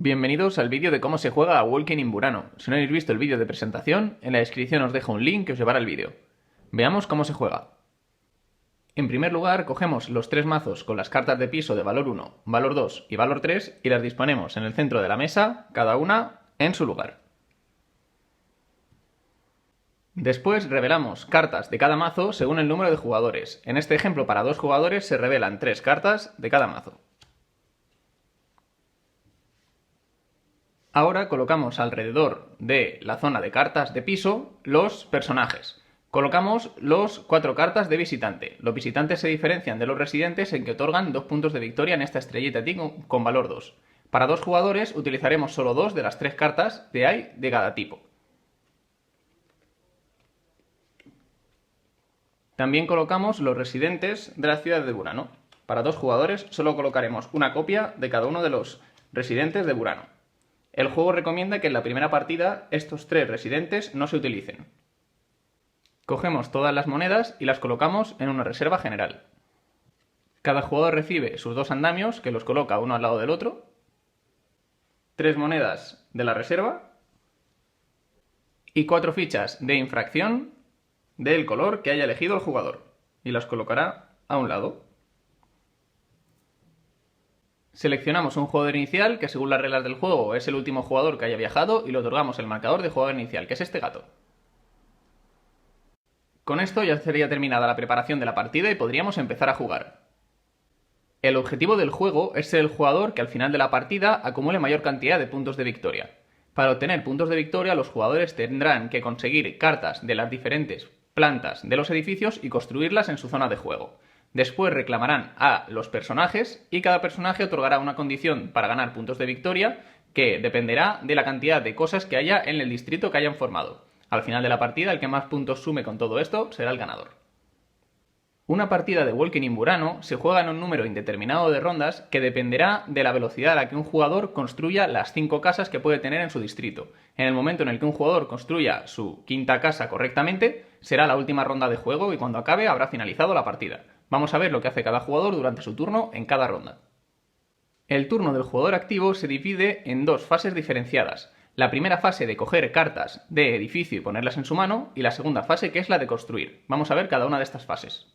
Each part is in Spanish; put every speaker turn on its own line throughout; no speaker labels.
Bienvenidos al vídeo de cómo se juega a Walking in Burano. Si no habéis visto el vídeo de presentación, en la descripción os dejo un link que os llevará al vídeo. Veamos cómo se juega. En primer lugar, cogemos los tres mazos con las cartas de piso de valor 1, valor 2 y valor 3 y las disponemos en el centro de la mesa, cada una en su lugar. Después revelamos cartas de cada mazo según el número de jugadores. En este ejemplo, para 2 jugadores se revelan 3 cartas de cada mazo. Ahora colocamos alrededor de la zona de cartas de piso los personajes. Colocamos los 4 cartas de visitante. Los visitantes se diferencian de los residentes en que otorgan 2 puntos de victoria en esta estrellita con valor 2. Para 2 jugadores utilizaremos solo 2 de las 3 cartas que hay de cada tipo. También colocamos los residentes de la ciudad de Burano. Para 2 jugadores solo colocaremos una copia de cada uno de los residentes de Burano. El juego recomienda que en la primera partida estos 3 residentes no se utilicen. Cogemos todas las monedas y las colocamos en una reserva general. Cada jugador recibe sus 2 andamios, que los coloca uno al lado del otro, 3 monedas de la reserva y 4 fichas de infracción del color que haya elegido el jugador, y las colocará a un lado. Seleccionamos un jugador inicial que según las reglas del juego es el último jugador que haya viajado y le otorgamos el marcador de jugador inicial, que es este gato. Con esto ya sería terminada la preparación de la partida y podríamos empezar a jugar. El objetivo del juego es ser el jugador que al final de la partida acumule mayor cantidad de puntos de victoria. Para obtener puntos de victoria, los jugadores tendrán que conseguir cartas de las diferentes plantas de los edificios y construirlas en su zona de juego. Después reclamarán a los personajes y cada personaje otorgará una condición para ganar puntos de victoria que dependerá de la cantidad de cosas que haya en el distrito que hayan formado. Al final de la partida, el que más puntos sume con todo esto será el ganador. Una partida de Walking in Burano se juega en un número indeterminado de rondas que dependerá de la velocidad a la que un jugador construya las 5 casas que puede tener en su distrito. En el momento en el que un jugador construya su quinta casa correctamente, será la última ronda de juego y cuando acabe habrá finalizado la partida. Vamos a ver lo que hace cada jugador durante su turno en cada ronda. El turno del jugador activo se divide en 2 fases diferenciadas. La primera fase de coger cartas de edificio y ponerlas en su mano y la segunda fase que es la de construir. Vamos a ver cada una de estas fases.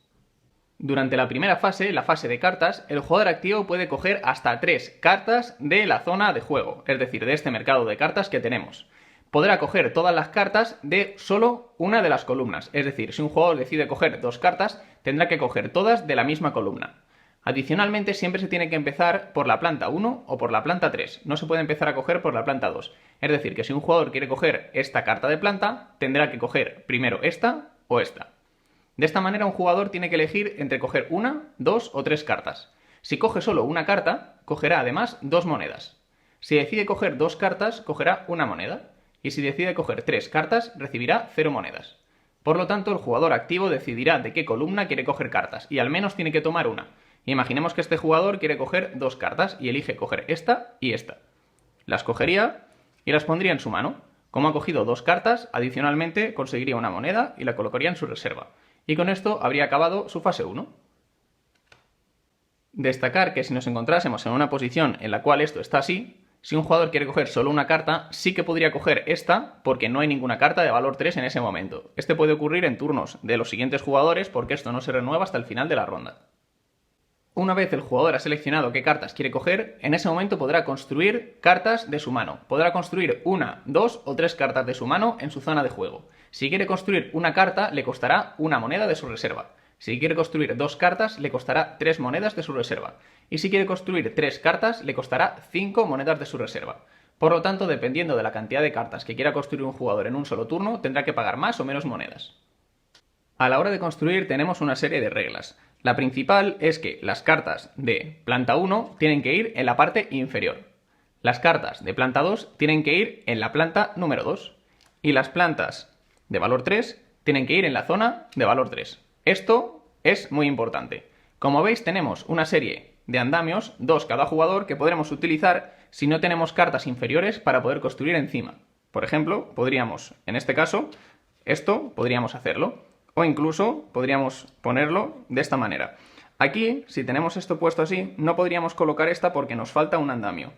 Durante la primera fase, la fase de cartas, el jugador activo puede coger hasta 3 cartas de la zona de juego, es decir, de este mercado de cartas que tenemos. Podrá coger todas las cartas de solo una de las columnas, es decir, si un jugador decide coger 2 cartas, tendrá que coger todas de la misma columna. Adicionalmente, siempre se tiene que empezar por la planta 1 o por la planta 3, no se puede empezar a coger por la planta 2. Es decir, que si un jugador quiere coger esta carta de planta, tendrá que coger primero esta o esta. De esta manera un jugador tiene que elegir entre coger 1, 2 o 3 cartas. Si coge solo una carta, cogerá además 2 monedas. Si decide coger 2 cartas, cogerá una moneda. Y si decide coger 3 cartas, recibirá 0 monedas. Por lo tanto, el jugador activo decidirá de qué columna quiere coger cartas, y al menos tiene que tomar una. Imaginemos que este jugador quiere coger 2 cartas y elige coger esta y esta. Las cogería y las pondría en su mano. Como ha cogido 2 cartas, adicionalmente conseguiría una moneda y la colocaría en su reserva. Y con esto habría acabado su fase 1. Destacar que si nos encontrásemos en una posición en la cual esto está así, si un jugador quiere coger solo una carta, sí que podría coger esta porque no hay ninguna carta de valor 3 en ese momento. Este puede ocurrir en turnos de los siguientes jugadores porque esto no se renueva hasta el final de la ronda. Una vez el jugador ha seleccionado qué cartas quiere coger, en ese momento podrá construir cartas de su mano. Podrá construir 1, 2 o 3 cartas de su mano en su zona de juego. Si quiere construir una carta, le costará una moneda de su reserva. Si quiere construir 2 cartas, le costará 3 monedas de su reserva. Y si quiere construir 3 cartas, le costará 5 monedas de su reserva. Por lo tanto, dependiendo de la cantidad de cartas que quiera construir un jugador en un solo turno, tendrá que pagar más o menos monedas. A la hora de construir tenemos una serie de reglas. La principal es que las cartas de planta 1 tienen que ir en la parte inferior. Las cartas de planta 2 tienen que ir en la planta número 2. Y las plantas de valor 3 tienen que ir en la zona de valor 3. Esto es muy importante. Como veis, tenemos una serie de andamios, 2 cada jugador, que podremos utilizar si no tenemos cartas inferiores para poder construir encima. Por ejemplo, podríamos, en este caso, esto podríamos hacerlo. O incluso podríamos ponerlo de esta manera. Aquí, si tenemos esto puesto así, no podríamos colocar esta porque nos falta un andamio.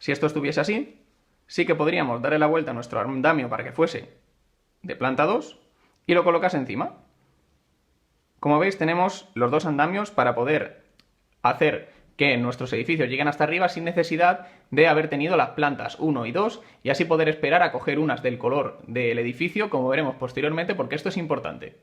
Si esto estuviese así, sí que podríamos darle la vuelta a nuestro andamio para que fuese de planta 2 y lo colocas encima. Como veis, tenemos los dos andamios para poder hacer que nuestros edificios lleguen hasta arriba sin necesidad de haber tenido las plantas 1 y 2 y así poder esperar a coger unas del color del edificio, como veremos posteriormente, porque esto es importante.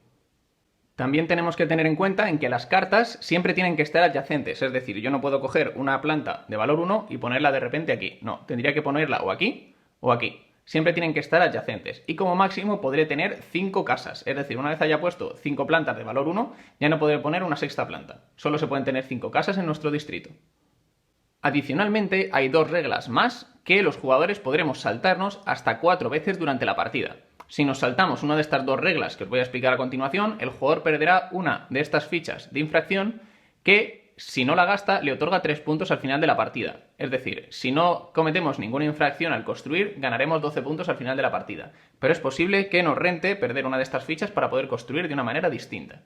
También tenemos que tener en cuenta en que las cartas siempre tienen que estar adyacentes, es decir, yo no puedo coger una planta de valor 1 y ponerla de repente aquí, no, tendría que ponerla o aquí o aquí. Siempre tienen que estar adyacentes y como máximo podré tener 5 casas, es decir, una vez haya puesto 5 plantas de valor 1 ya no podré poner una sexta planta, solo se pueden tener 5 casas en nuestro distrito. Adicionalmente hay dos reglas más que los jugadores podremos saltarnos hasta 4 veces durante la partida. Si nos saltamos una de estas dos reglas que os voy a explicar a continuación, el jugador perderá una de estas fichas de infracción que, si no la gasta, le otorga 3 puntos al final de la partida. Es decir, si no cometemos ninguna infracción al construir, ganaremos 12 puntos al final de la partida. Pero es posible que nos rente perder una de estas fichas para poder construir de una manera distinta.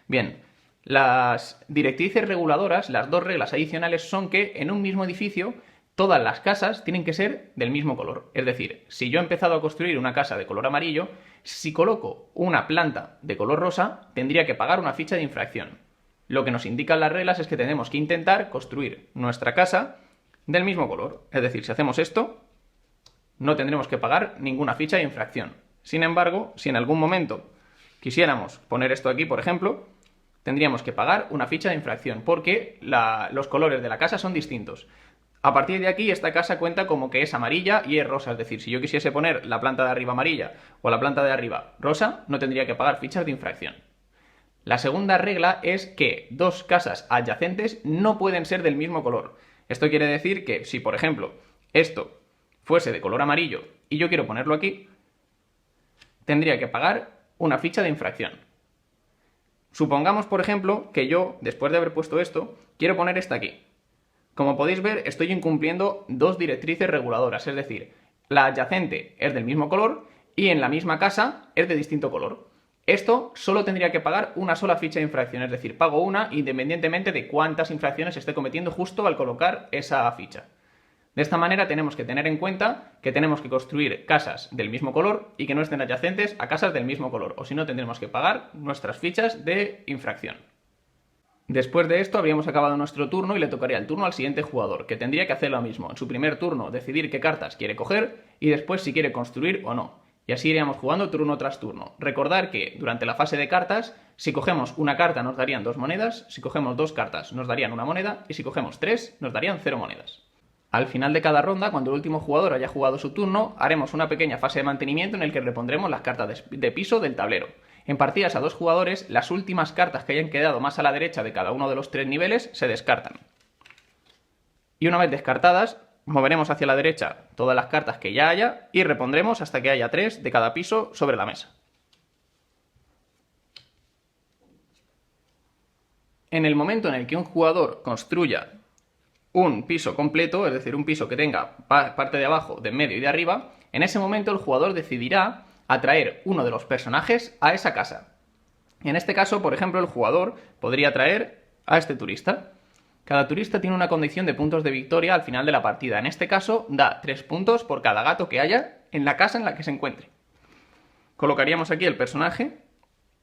Bien, las directrices reguladoras, las dos reglas adicionales, son que en un mismo edificio todas las casas tienen que ser del mismo color. Es decir, si yo he empezado a construir una casa de color amarillo, si coloco una planta de color rosa, tendría que pagar una ficha de infracción. Lo que nos indican las reglas es que tenemos que intentar construir nuestra casa del mismo color. Es decir, si hacemos esto, no tendremos que pagar ninguna ficha de infracción. Sin embargo, si en algún momento quisiéramos poner esto aquí, por ejemplo, tendríamos que pagar una ficha de infracción porque los colores de la casa son distintos. A partir de aquí, esta casa cuenta como que es amarilla y es rosa. Es decir, si yo quisiese poner la planta de arriba amarilla o la planta de arriba rosa, no tendría que pagar fichas de infracción. La segunda regla es que dos casas adyacentes no pueden ser del mismo color. Esto quiere decir que si, por ejemplo, esto fuese de color amarillo y yo quiero ponerlo aquí, tendría que pagar una ficha de infracción. Supongamos, por ejemplo, que yo, después de haber puesto esto, quiero poner esta aquí. Como podéis ver, estoy incumpliendo dos directrices reguladoras, es decir, la adyacente es del mismo color y en la misma casa es de distinto color. Esto solo tendría que pagar una sola ficha de infracción, es decir, pago una independientemente de cuántas infracciones esté cometiendo justo al colocar esa ficha. De esta manera tenemos que tener en cuenta que tenemos que construir casas del mismo color y que no estén adyacentes a casas del mismo color, o si no tendremos que pagar nuestras fichas de infracción. Después de esto habríamos acabado nuestro turno y le tocaría el turno al siguiente jugador, que tendría que hacer lo mismo. En su primer turno decidir qué cartas quiere coger y después si quiere construir o no. Y así iríamos jugando turno tras turno. Recordar que durante la fase de cartas, si cogemos una carta nos darían 2 monedas, si cogemos 2 cartas nos darían 1 moneda y si cogemos 3 nos darían 0 monedas. Al final de cada ronda, cuando el último jugador haya jugado su turno, haremos una pequeña fase de mantenimiento en el que repondremos las cartas de piso del tablero. En partidas a 2 jugadores, las últimas cartas que hayan quedado más a la derecha de cada uno de los 3 niveles se descartan. Y una vez descartadas, moveremos hacia la derecha todas las cartas que ya haya y repondremos hasta que haya 3 de cada piso sobre la mesa. En el momento en el que un jugador construya un piso completo, es decir, un piso que tenga parte de abajo, de en medio y de arriba, en ese momento el jugador decidirá atraer uno de los personajes a esa casa. En este caso, por ejemplo, el jugador podría traer a este turista. Cada turista tiene una condición de puntos de victoria al final de la partida. En este caso, da 3 puntos por cada gato que haya en la casa en la que se encuentre. Colocaríamos aquí el personaje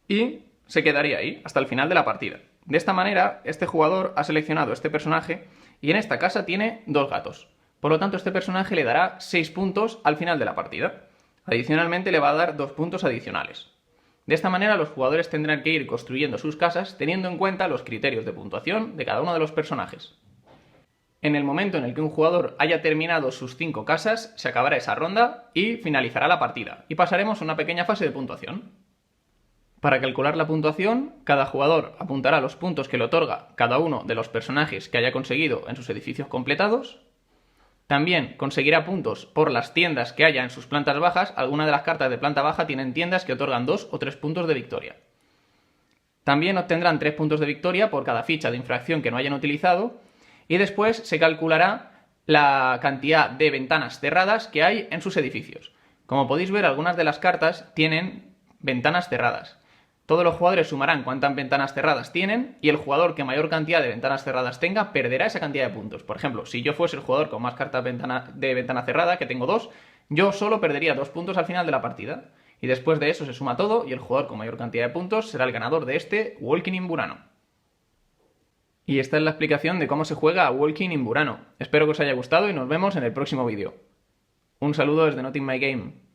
y se quedaría ahí hasta el final de la partida. De esta manera, este jugador ha seleccionado este personaje y en esta casa tiene 2 gatos. Por lo tanto, este personaje le dará 6 puntos al final de la partida. Adicionalmente, le va a dar 2 puntos adicionales. De esta manera, los jugadores tendrán que ir construyendo sus casas teniendo en cuenta los criterios de puntuación de cada uno de los personajes. En el momento en el que un jugador haya terminado sus 5 casas, se acabará esa ronda y finalizará la partida, y pasaremos a una pequeña fase de puntuación. Para calcular la puntuación, cada jugador apuntará los puntos que le otorga cada uno de los personajes que haya conseguido en sus edificios completados. También conseguirá puntos por las tiendas que haya en sus plantas bajas. Algunas de las cartas de planta baja tienen tiendas que otorgan 2 o 3 puntos de victoria. También obtendrán 3 puntos de victoria por cada ficha de infracción que no hayan utilizado. Y después se calculará la cantidad de ventanas cerradas que hay en sus edificios. Como podéis ver, algunas de las cartas tienen ventanas cerradas. Todos los jugadores sumarán cuántas ventanas cerradas tienen y el jugador que mayor cantidad de ventanas cerradas tenga perderá esa cantidad de puntos. Por ejemplo, si yo fuese el jugador con más cartas de ventana cerrada, que tengo 2, yo solo perdería 2 puntos al final de la partida. Y después de eso se suma todo y el jugador con mayor cantidad de puntos será el ganador de este Walking in Burano. Y esta es la explicación de cómo se juega a Walking in Burano. Espero que os haya gustado y nos vemos en el próximo vídeo. Un saludo desde Not In My Game.